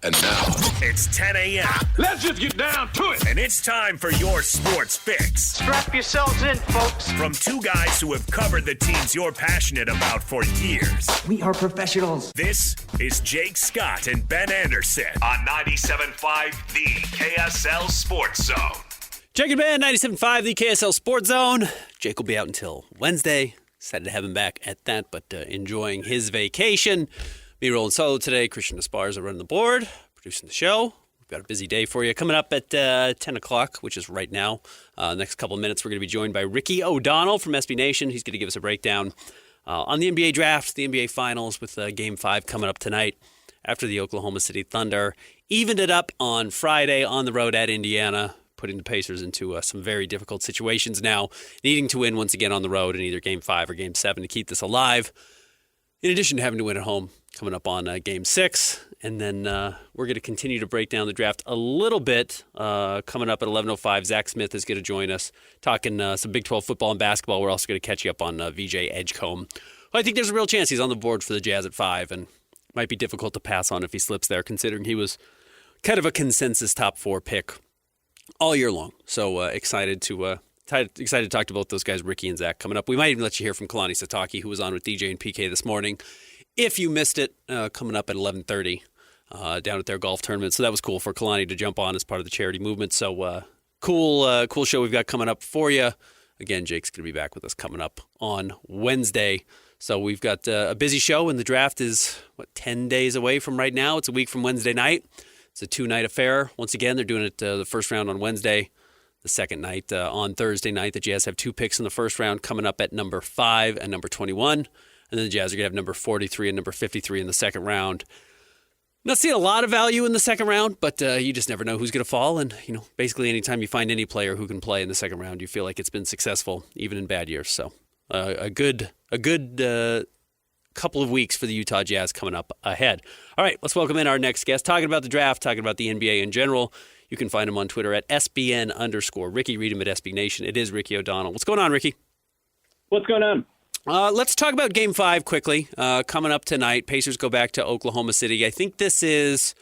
And now, it's 10 a.m. Let's just get down to it. And it's time for your sports fix. Strap yourselves in, folks. From two guys who have covered the teams you're passionate about for years. We are professionals. This is Jake Scott and Ben Anderson on 97.5 The KSL Sports Zone. Jake and Ben, 97.5 The KSL Sports Zone. Jake will be out until Wednesday. Excited to have him back at that, but enjoying his vacation. Me rolling solo today. Christian Esparza running the board, producing the show. We've got a busy day for you. Coming up at 10 o'clock, which is right now. Next couple of minutes, we're going to be joined by Ricky O'Donnell from SB Nation. He's going to give us a breakdown on the NBA draft, the NBA Finals, with Game 5 coming up tonight after the Oklahoma City Thunder evened it up on Friday on the road at Indiana, putting the Pacers into some very difficult situations now, needing to win once again on the road in either Game 5 or Game 7 to keep this alive, in addition to having to win at home coming up on Game 6. And then we're going to continue to break down the draft a little bit. Coming up at 11:05, Zach Smith is going to join us, talking some Big 12 football and basketball. We're also going to catch you up on VJ Edgecombe. I think there's a real chance he's on the board for the Jazz at 5, and might be difficult to pass on if he slips there, considering he was kind of a consensus top 4 pick all year long. So excited to talk to both those guys, Ricky and Zach, coming up. We might even let you hear from Kalani Sitake, who was on with DJ and PK this morning. If you missed it, coming up at 11:30 down at their golf tournament. So that was cool for Kalani to jump on as part of the charity movement. So cool show we've got coming up for you. Again, Jake's going to be back with us coming up on Wednesday. So we've got a busy show, and the draft is, 10 days away from right now. It's a week from Wednesday night. It's a 2-night affair. Once again, they're doing it the first round on Wednesday, the second night on Thursday night. The Jazz have 2 picks in the first round coming up at number 5 and number 21. And then the Jazz are going to have number 43 and number 53 in the second round. Not seeing a lot of value in the second round, but you just never know who's going to fall. And, basically anytime you find any player who can play in the second round, you feel like it's been successful, even in bad years. So a good couple of weeks for the Utah Jazz coming up ahead. All right, let's welcome in our next guest, talking about the draft, talking about the NBA in general. You can find him on Twitter at SBN_. Ricky, read him at SB Nation. It is Ricky O'Donnell. What's going on, Ricky? What's going on? Let's talk about Game 5 quickly. Coming up tonight, Pacers go back to Oklahoma City. I think this is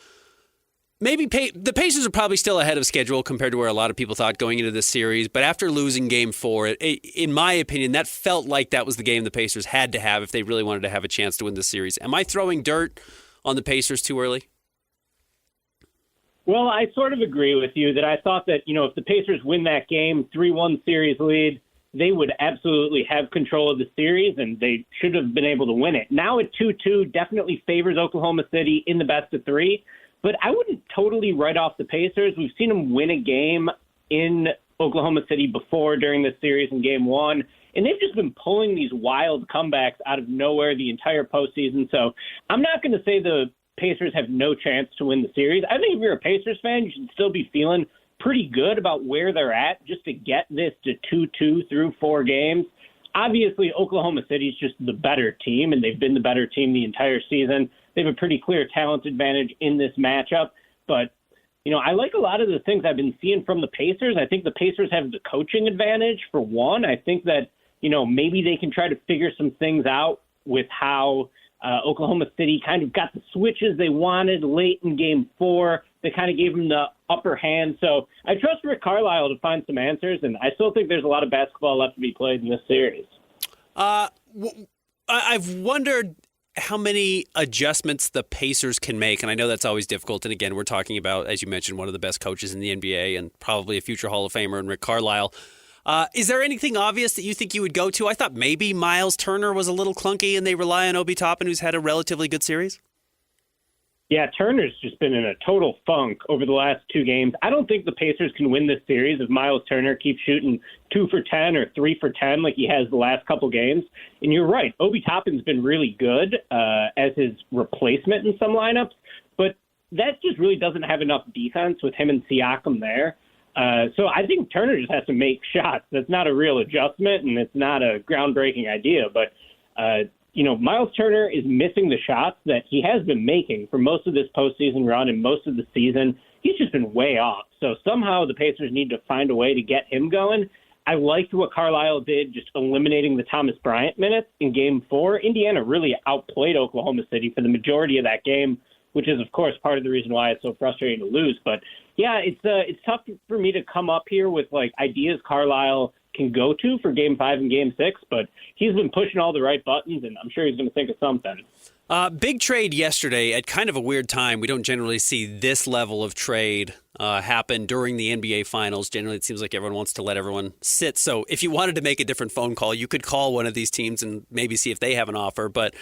maybe the Pacers are probably still ahead of schedule compared to where a lot of people thought going into this series. But after losing Game 4, in my opinion, that felt like that was the game the Pacers had to have if they really wanted to have a chance to win this series. Am I throwing dirt on the Pacers too early? Well, I sort of agree with you that I thought that, if the Pacers win that game, 3-1 series lead, they would absolutely have control of the series, and they should have been able to win it. Now at 2-2 definitely favors Oklahoma City in the best of 3, but I wouldn't totally write off the Pacers. We've seen them win a game in Oklahoma City before during this series in Game 1, and they've just been pulling these wild comebacks out of nowhere the entire postseason. So I'm not going to say the Pacers have no chance to win the series. I think if you're a Pacers fan, you should still be feeling pretty good about where they're at just to get this to 2-2 through 4 games. Obviously, Oklahoma City is just the better team, and they've been the better team the entire season. They have a pretty clear talent advantage in this matchup. But, I like a lot of the things I've been seeing from the Pacers. I think the Pacers have the coaching advantage, for one. I think that, maybe they can try to figure some things out with how Oklahoma City kind of got the switches they wanted late in Game 4. They kind of gave them the upper hand. So I trust Rick Carlisle to find some answers, and I still think there's a lot of basketball left to be played in this series. I've wondered how many adjustments the Pacers can make, and I know that's always difficult. And again, we're talking about, as you mentioned, one of the best coaches in the NBA and probably a future Hall of Famer in Rick Carlisle. Is there anything obvious that you think you would go to? I thought maybe Miles Turner was a little clunky, and they rely on Obi Toppin, who's had a relatively good series. Yeah, Turner's just been in a total funk over the last 2 games. I don't think the Pacers can win this series if Miles Turner keeps shooting 2 for 10 or 3 for 10 like he has the last couple games. And you're right, Obi Toppin's been really good as his replacement in some lineups, but that just really doesn't have enough defense with him and Siakam there. So I think Turner just has to make shots. That's not a real adjustment, and it's not a groundbreaking idea, but Miles Turner is missing the shots that he has been making for most of this postseason run and most of the season. He's just been way off. So somehow the Pacers need to find a way to get him going. I liked what Carlisle did, just eliminating the Thomas Bryant minutes in Game 4. Indiana really outplayed Oklahoma City for the majority of that game. which is, of course, part of the reason why it's so frustrating to lose. But, yeah, it's tough for me to come up here with, like, ideas Carlisle can go to for Game 5 and Game 6, but he's been pushing all the right buttons, and I'm sure he's going to think of something. Big trade yesterday at kind of a weird time. We don't generally see this level of trade happen during the NBA Finals. Generally, it seems like everyone wants to let everyone sit. So if you wanted to make a different phone call, you could call one of these teams and maybe see if they have an offer. But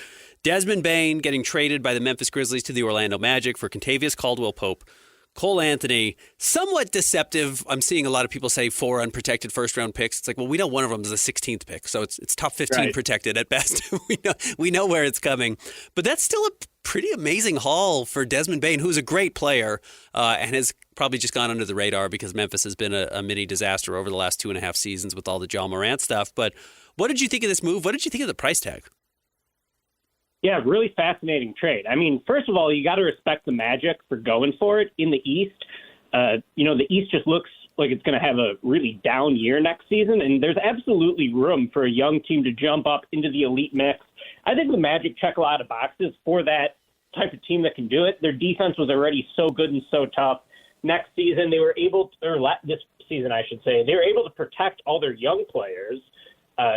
Desmond Bane getting traded by the Memphis Grizzlies to the Orlando Magic for Kentavious Caldwell-Pope. Cole Anthony, somewhat deceptive. I'm seeing a lot of people say 4 unprotected first-round picks. It's like, well, we know one of them is the 16th pick, so it's top 15 right. protected at best. we know where it's coming. But that's still a pretty amazing haul for Desmond Bane, who's a great player and has probably just gone under the radar because Memphis has been a mini disaster over the last 2.5 seasons with all the Ja Morant stuff. But what did you think of this move? What did you think of the price tag? Yeah, really fascinating trade. I mean, first of all, you got to respect the Magic for going for it in the East. The East just looks like it's going to have a really down year next season, and there's absolutely room for a young team to jump up into the elite mix. I think the Magic check a lot of boxes for that type of team that can do it. Their defense was already so good and so tough. Next season, they were able to, or this season, I should say, they were able to protect all their young players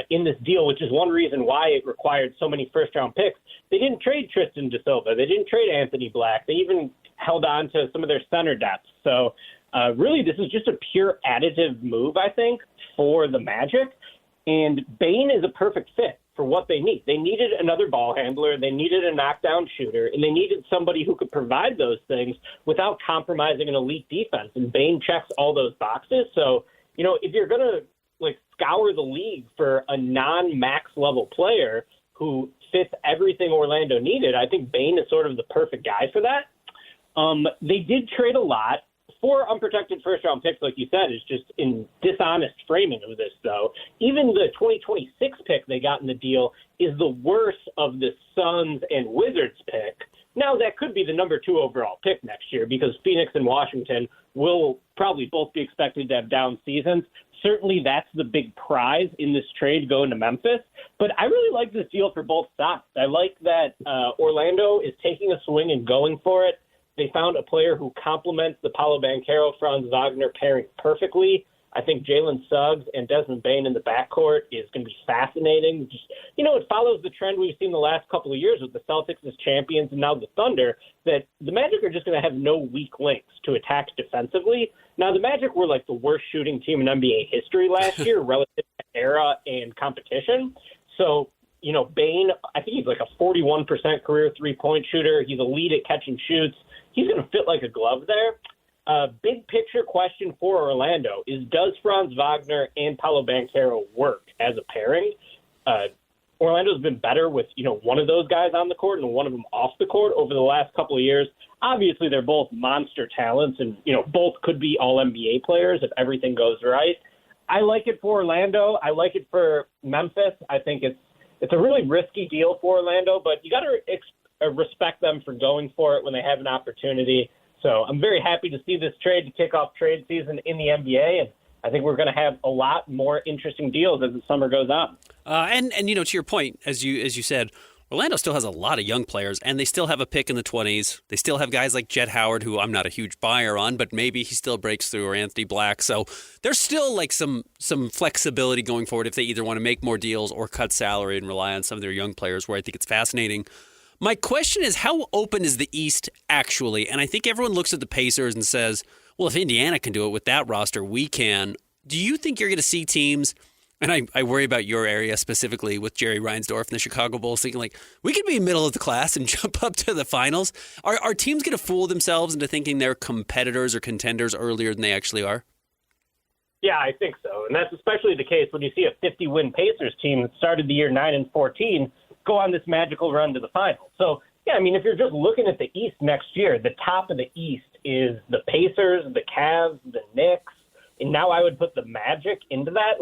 in this deal, which is one reason why it required so many first-round picks. They didn't trade Tristan da Silva. They didn't trade Anthony Black. They even held on to some of their center depth. So really, this is just a pure additive move, I think, for the Magic. And Bane is a perfect fit for what they need. They needed another ball handler. They needed a knockdown shooter. And they needed somebody who could provide those things without compromising an elite defense. And Bane checks all those boxes. So, if you're going to scour the league for a non-max level player who fits everything Orlando needed, I think Bane is sort of the perfect guy for that. They did trade a lot. 4 unprotected first-round picks, like you said, is just in dishonest framing of this, though. Even the 2026 pick they got in the deal is the worst of the Suns and Wizards pick. Now, that could be the number 2 overall pick next year because Phoenix and Washington will probably both be expected to have down seasons. Certainly, that's the big prize in this trade going to Memphis. But I really like this deal for both sides. I like that Orlando is taking a swing and going for it. They found a player who complements the Paolo Banchero-Franz Wagner pairing perfectly. I think Jalen Suggs and Desmond Bane in the backcourt is going to be fascinating. Just, it follows the trend we've seen the last couple of years with the Celtics as champions and now the Thunder, that the Magic are just going to have no weak links to attack defensively. Now, the Magic were like the worst shooting team in NBA history last year relative to era and competition. So, Bane, I think he's like a 41% career three-point shooter. He's elite at catch and shoots. He's going to fit like a glove there. Big picture question for Orlando is, does Franz Wagner and Paolo Banchero work as a pairing? Orlando's been better with, one of those guys on the court and one of them off the court over the last couple of years. Obviously, they're both monster talents and, both could be all-NBA players if everything goes right. I like it for Orlando. I like it for Memphis. I think it's a really risky deal for Orlando, but you got to respect them for going for it when they have an opportunity. So I'm very happy to see this trade to kick off trade season in the NBA, and I think we're going to have a lot more interesting deals as the summer goes on. And to your point, as you said, Orlando still has a lot of young players, and they still have a pick in the 20s. They still have guys like Jet Howard, who I'm not a huge buyer on, but maybe he still breaks through, or Anthony Black. So there's still some flexibility going forward if they either want to make more deals or cut salary and rely on some of their young players, where I think it's fascinating. My question is, how open is the East actually? And I think everyone looks at the Pacers and says, well, if Indiana can do it with that roster, we can. Do you think you're going to see teams, and I worry about your area specifically with Jerry Reinsdorf and the Chicago Bulls, thinking we could be middle of the class and jump up to the finals? Are teams going to fool themselves into thinking they're competitors or contenders earlier than they actually are? Yeah, I think so. And that's especially the case when you see a 50-win Pacers team that started the year 9-14 go on this magical run to the finals. So, yeah, I mean, if you're just looking at the East next year, the top of the East is the Pacers, the Cavs, the Knicks, and now I would put the Magic into that.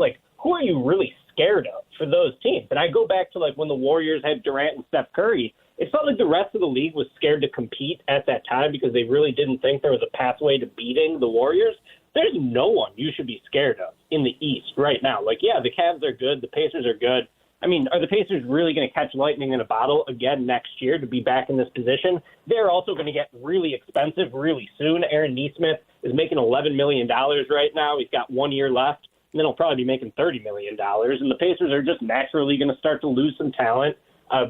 Who are you really scared of for those teams? And I go back to, when the Warriors had Durant and Steph Curry. It felt like the rest of the league was scared to compete at that time because they really didn't think there was a pathway to beating the Warriors. There's no one you should be scared of in the East right now. The Cavs are good. The Pacers are good. I mean, are the Pacers really going to catch lightning in a bottle again next year to be back in this position? They're also going to get really expensive really soon. Aaron Nesmith is making $11 million right now. He's got 1 year left, and then he'll probably be making $30 million. And the Pacers are just naturally going to start to lose some talent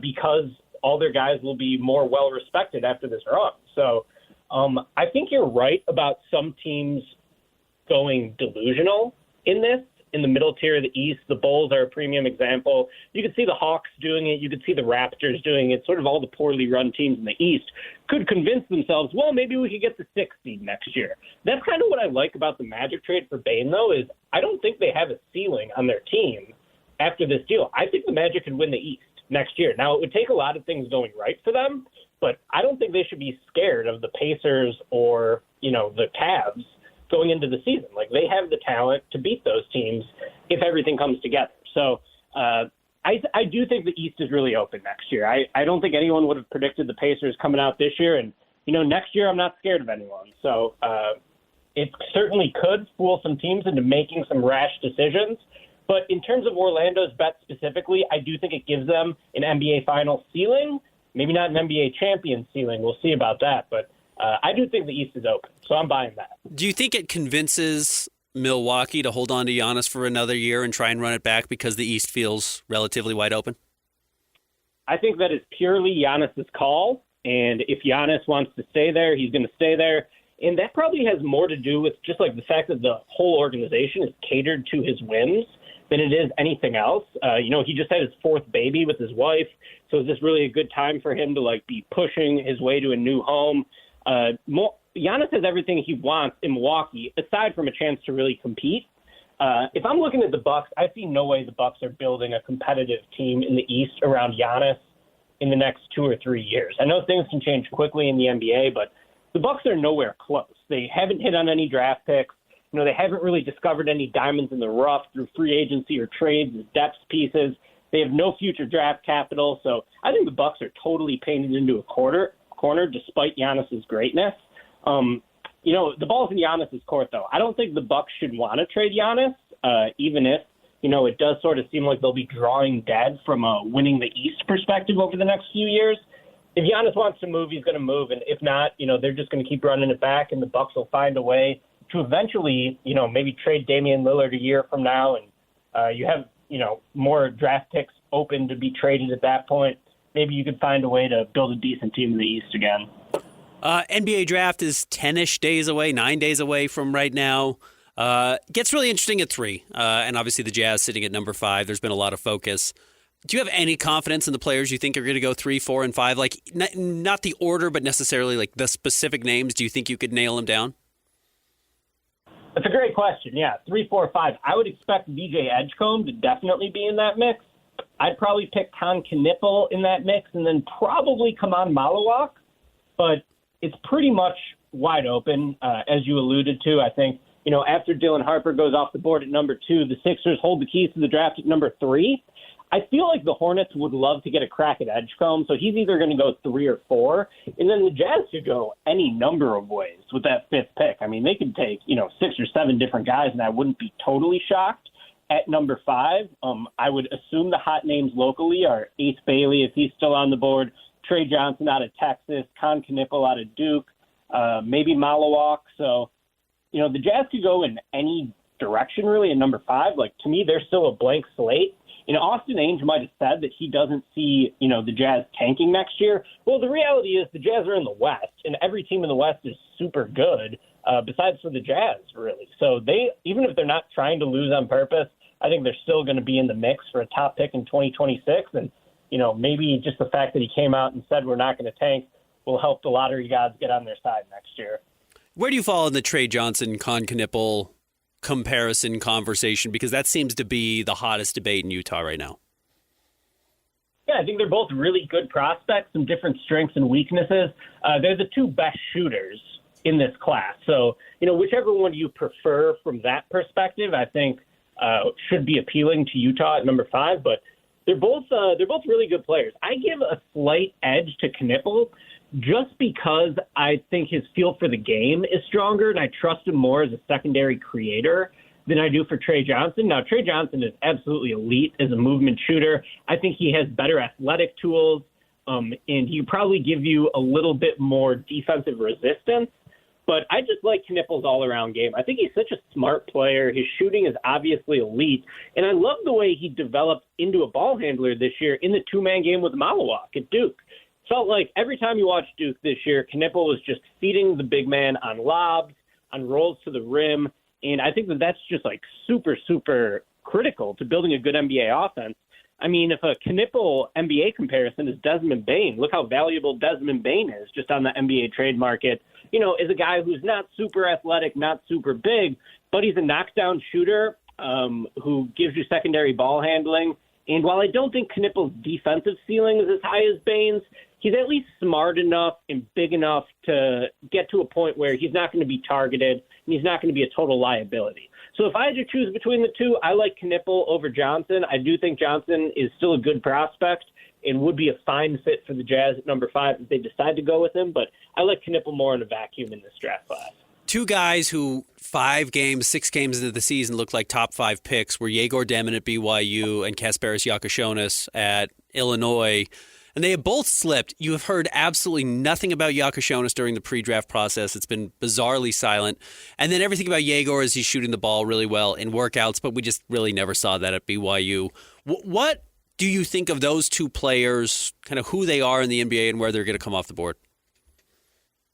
because all their guys will be more well-respected after this run. So I think you're right about some teams going delusional in this. In the middle tier of the East, the Bulls are a premium example. You could see the Hawks doing it. You could see the Raptors doing it. Sort of all the poorly run teams in the East could convince themselves, well, maybe we could get the 6th seed next year. That's kind of what I like about the Magic trade for Bane, though, is I don't think they have a ceiling on their team after this deal. I think the Magic could win the East next year. Now, it would take a lot of things going right for them, but I don't think they should be scared of the Pacers or, the Cavs going into the season. Like, they have the talent to beat those teams if everything comes together. So I do think the East is really open next year. I don't think anyone would have predicted the Pacers coming out this year. And, next year I'm not scared of anyone. So it certainly could fool some teams into making some rash decisions. But in terms of Orlando's bet specifically, I do think it gives them an NBA Finals ceiling, maybe not an NBA champion ceiling. We'll see about that. But I do think the East is open, so I'm buying that. Do you think it convinces Milwaukee to hold on to Giannis for another year and try and run it back because the East feels relatively wide open? I think that is purely Giannis's call, and if Giannis wants to stay there, he's going to stay there. And that probably has more to do with just like the fact that the whole organization is catered to his whims than it is anything else. He just had his 4th baby with his wife, so is this really a good time for him to be pushing his way to a new home? Giannis has everything he wants in Milwaukee, aside from a chance to really compete. If I'm looking at the Bucks, I see no way the Bucks are building a competitive team in the East around Giannis in the next 2 or 3 years. I know things can change quickly in the NBA, but the Bucks are nowhere close. They haven't hit on any draft picks. They haven't really discovered any diamonds in the rough through free agency or trades as depth pieces. They have no future draft capital. So I think the Bucks are totally painted into a corner despite Giannis's greatness. The ball's in Giannis's court, though. I don't think the Bucks should want to trade Giannis, even if, it does sort of seem like they'll be drawing dead from a winning the East perspective over the next few years. If Giannis wants to move, he's going to move. And if not, they're just going to keep running it back, and the Bucks will find a way to eventually, maybe trade Damian Lillard a year from now. And you have, more draft picks open to be traded at that point. Maybe you could find a way to build a decent team in the East again. NBA draft is 10-ish days away, 9 days away from right now. Gets really interesting at 3. And obviously the Jazz sitting at number 5. There's been a lot of focus. Do you have any confidence in the players you think are going to go 3, 4, and 5? Like, not the order, but necessarily like the specific names. Do you think you could nail them down? That's a great question. Yeah, 3, 4, 5. I would expect VJ Edgecombe to definitely be in that mix. I'd probably pick Con Knipple in that mix, and then probably Kaman Malawak. But it's pretty much wide open, as you alluded to. I think, after Dylan Harper goes off the board at number 2, the Sixers hold the keys to the draft at number 3. I feel like the Hornets would love to get a crack at Edgecombe, so he's either going to go 3 or 4, and then the Jazz could go any number of ways with that 5th pick. I mean, they could take, 6 or 7 different guys, and I wouldn't be totally shocked. At number 5, I would assume the hot names locally are Ace Bailey, if he's still on the board, Trey Johnson out of Texas, Con Knipple out of Duke, maybe Malawak. So, the Jazz could go in any direction, really, at number 5. Like, to me, they're still a blank slate. Austin Ainge might have said that he doesn't see, the Jazz tanking next year. Well, the reality is the Jazz are in the West, and every team in the West is super good, besides for the Jazz, really. So even if they're not trying to lose on purpose, I think they're still going to be in the mix for a top pick in 2026. And, maybe just the fact that he came out and said we're not going to tank will help the lottery gods get on their side next year. Where do you fall in the Trey Johnson, Con Knipple comparison conversation? Because that seems to be the hottest debate in Utah right now. Yeah, I think they're both really good prospects, some different strengths and weaknesses. They're the 2 best shooters in this class. So, whichever one you prefer from that perspective, I think should be appealing to Utah at number 5. But they're both really good players. I give a slight edge to Knipple just because I think his feel for the game is stronger, and I trust him more as a secondary creator than I do for Trey Johnson. Now, Trey Johnson is absolutely elite as a movement shooter. I think he has better athletic tools, and he probably give you a little bit more defensive resistance. But I just like Knipple's all-around game. I think he's such a smart player. His shooting is obviously elite. And I love the way he developed into a ball handler this year in the two-man game with Malawak at Duke. Felt like every time you watched Duke this year, Knipple was just feeding the big man on lobs, on rolls to the rim. And I think that that's just like super, super critical to building a good NBA offense. I mean, if a Knipple NBA comparison is Desmond Bane, look how valuable Desmond Bane is just on the NBA trade market. You know, is a guy who's not super athletic, not super big, but he's a knockdown shooter who gives you secondary ball handling. And while I don't think Knipple's defensive ceiling is as high as Bane's, he's at least smart enough and big enough to get to a point where he's not going to be targeted and he's not going to be a total liability. So if I had to choose between the two, I like Knipple over Johnson. I do think Johnson is still a good prospect and would be a fine fit for the Jazz at number 5 if they decide to go with him. But I like Knipple more in a vacuum in this draft class. Two guys who 6 games into the season looked like top 5 picks were Yegor Demin at BYU and Kasparis Yakushonis at Illinois. And they have both slipped. You have heard absolutely nothing about Yakushonis during the pre-draft process. It's been bizarrely silent. And then everything about Yegor is he's shooting the ball really well in workouts, but we just really never saw that at BYU. What do you think of those two players, kind of who they are in the NBA and where they're going to come off the board?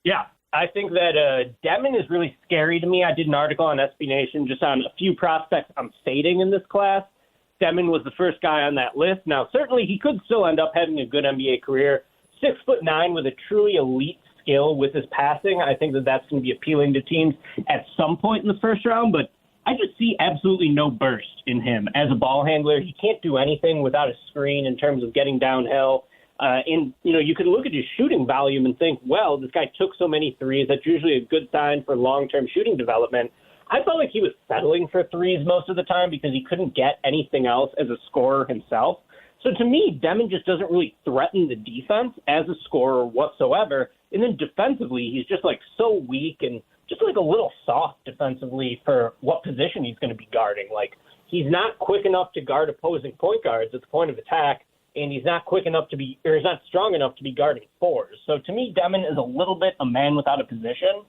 Yeah, I think that Demin is really scary to me. I did an article on SB Nation just on a few prospects I'm fading in this class. Demin was the first guy on that list. Now, certainly he could still end up having a good NBA career. 6'9" with a truly elite skill with his passing. I think that that's going to be appealing to teams at some point in the first round, but I just see absolutely no burst in him as a ball handler. He can't do anything without a screen in terms of getting downhill. And, you know, you could look at his shooting volume and think, well, this guy took so many threes. That's usually a good sign for long-term shooting development. I felt like he was settling for threes most of the time because he couldn't get anything else as a scorer himself. So to me, Demin just doesn't really threaten the defense as a scorer whatsoever. And then defensively, he's just like so weak and just like a little soft defensively for what position he's going to be guarding. Like he's not quick enough to guard opposing point guards at the point of attack, and he's not quick enough to be, or he's not strong enough to be guarding fours. So to me, Demin is a little bit a man without a position.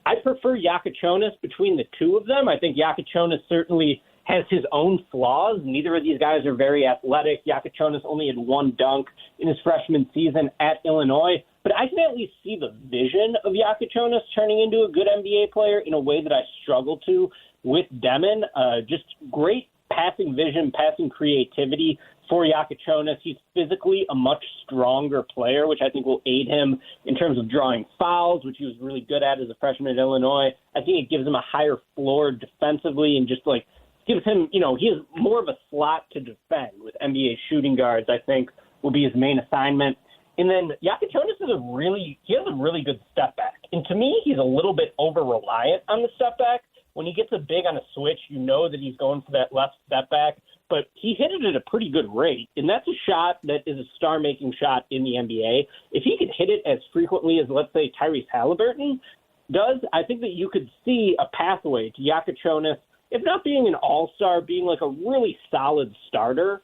I prefer Yakushonis between the two of them. I think Yakushonis certainly has his own flaws. Neither of these guys are very athletic. Yakushonis only had 1 dunk in his freshman season at Illinois. But I can at least see the vision of Yakushonis turning into a good NBA player in a way that I struggle to with Demin. Just great passing vision, passing creativity for Yakushonis. He's physically a much stronger player, which I think will aid him in terms of drawing fouls, which he was really good at as a freshman at Illinois. I think it gives him a higher floor defensively and just like gives him, you know, he has more of a slot to defend with NBA shooting guards, I think will be his main assignment. And then Yakushonis has a really good step back. And to me, he's a little bit over-reliant on the step back. When he gets a big on a switch, you know that he's going for that left step back. But he hit it at a pretty good rate, and that's a shot that is a star-making shot in the NBA. If he could hit it as frequently as, let's say, Tyrese Halliburton does, I think that you could see a pathway to Yakushonis, if not being an all-star, being like a really solid starter.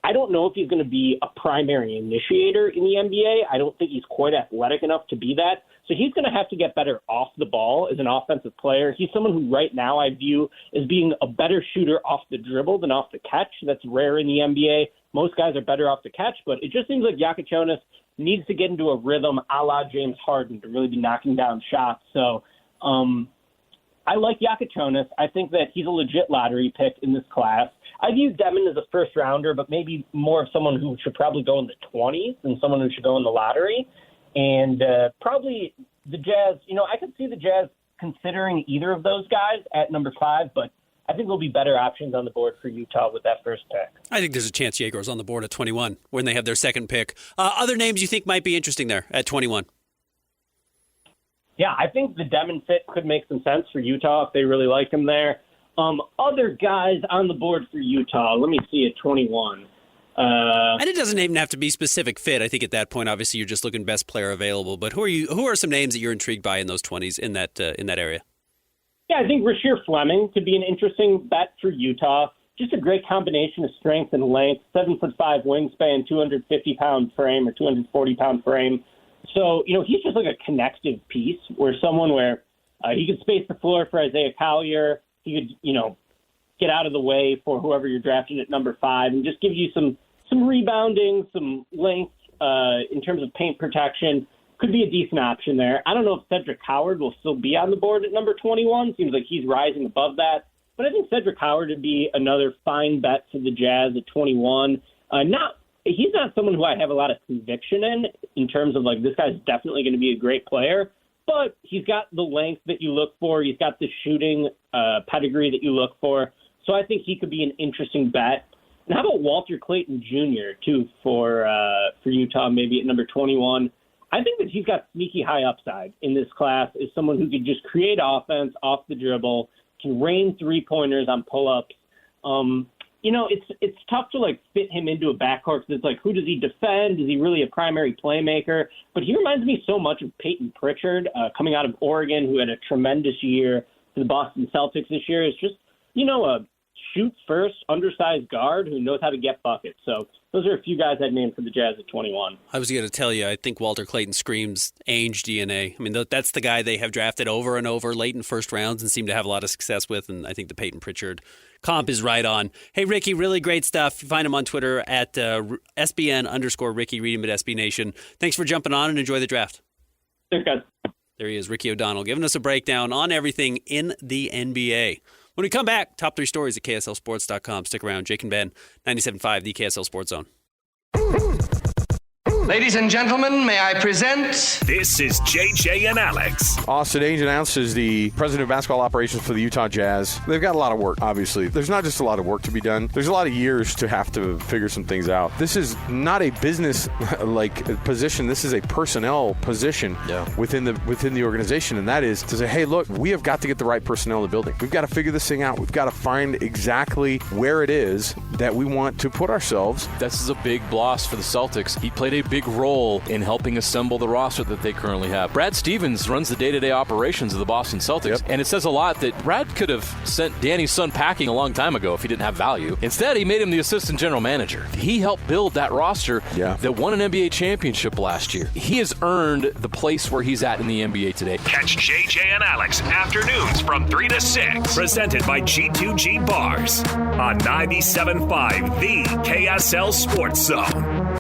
I don't know if he's going to be a primary initiator in the NBA. I don't think he's quite athletic enough to be that. So he's going to have to get better off the ball as an offensive player. He's someone who right now I view as being a better shooter off the dribble than off the catch. That's rare in the NBA. Most guys are better off the catch, but it just seems like Yakushonis needs to get into a rhythm a la James Harden to really be knocking down shots. So I like Yakushonis. I think that he's a legit lottery pick in this class. I view Demin as a first-rounder, but maybe more of someone who should probably go in the 20s than someone who should go in the lottery. And probably the Jazz, you know, I could see the Jazz considering either of those guys at number 5, but I think there'll be better options on the board for Utah with that first pick. I think there's a chance Yegor's on the board at 21 when they have their second pick. Other names you think might be interesting there at 21? Yeah, I think the Demin fit could make some sense for Utah if they really like him there. Other guys on the board for Utah, let me see at 21. And it doesn't even have to be specific fit. I think at that point, obviously, you're just looking best player available. But who are some names that you're intrigued by in those 20s in that area? Yeah, I think Rasheer Fleming could be an interesting bet for Utah. Just a great combination of strength and length, 7'5" wingspan, 250-pound frame or 240-pound frame. So, he's just like a connective piece where he could space the floor for Isaiah Collier. He could, get out of the way for whoever you're drafting at number 5 and just give you some rebounding, some length in terms of paint protection. Could be a decent option there. I don't know if Cedric Howard will still be on the board at number 21. Seems like he's rising above that. But I think Cedric Howard would be another fine bet for the Jazz at 21. He's not someone who I have a lot of conviction in terms of this guy's definitely going to be a great player. But he's got the length that you look for. He's got the shooting pedigree that you look for. So I think he could be an interesting bet. And how about Walter Clayton Jr. too for Utah, maybe at number 21? I think that he's got sneaky high upside in this class as someone who could just create offense off the dribble, can rain three-pointers on pull-ups. It's tough to fit him into a backcourt because it's who does he defend? Is he really a primary playmaker? But he reminds me so much of Peyton Pritchard coming out of Oregon, who had a tremendous year for the Boston Celtics this year. It's just, a shoot-first, undersized guard who knows how to get buckets. So those are a few guys I'd name for the Jazz at 21. I was going to tell you, I think Walter Clayton screams Ainge DNA. I mean, that's the guy they have drafted over and over late in first rounds and seem to have a lot of success with, and I think the Peyton Pritchard comp is right on. Hey, Ricky, really great stuff. You find him on Twitter at SBN_Ricky. Read him at SB Nation. Thanks for jumping on and enjoy the draft. Thanks, guys. There he is, Ricky O'Donnell, giving us a breakdown on everything in the NBA. When we come back, top 3 stories at KSLSports.com. Stick around. Jake and Ben, 97.5, the KSL Sports Zone. Ladies and gentlemen, may I present... This is JJ and Alex. Austin Ainge announces the president of basketball operations for the Utah Jazz. They've got a lot of work, obviously. There's not just a lot of work to be done. There's a lot of years to have to figure some things out. This is not a business position. This is a personnel position within the organization, and that is to say, hey, look, we have got to get the right personnel in the building. We've got to figure this thing out. We've got to find exactly where it is that we want to put ourselves. This is a big loss for the Celtics. He played a big role in helping assemble the roster that they currently have. Brad Stevens runs the day-to-day operations of the Boston Celtics, and it says a lot that Brad could have sent Danny's son packing a long time ago if he didn't have value. Instead, he made him the assistant general manager. He helped build that roster that won an NBA championship last year. He has earned the place where he's at in the NBA today. Catch JJ and Alex afternoons from 3 to 6. Presented by G2G Bars on 97.5, the KSL Sports Zone.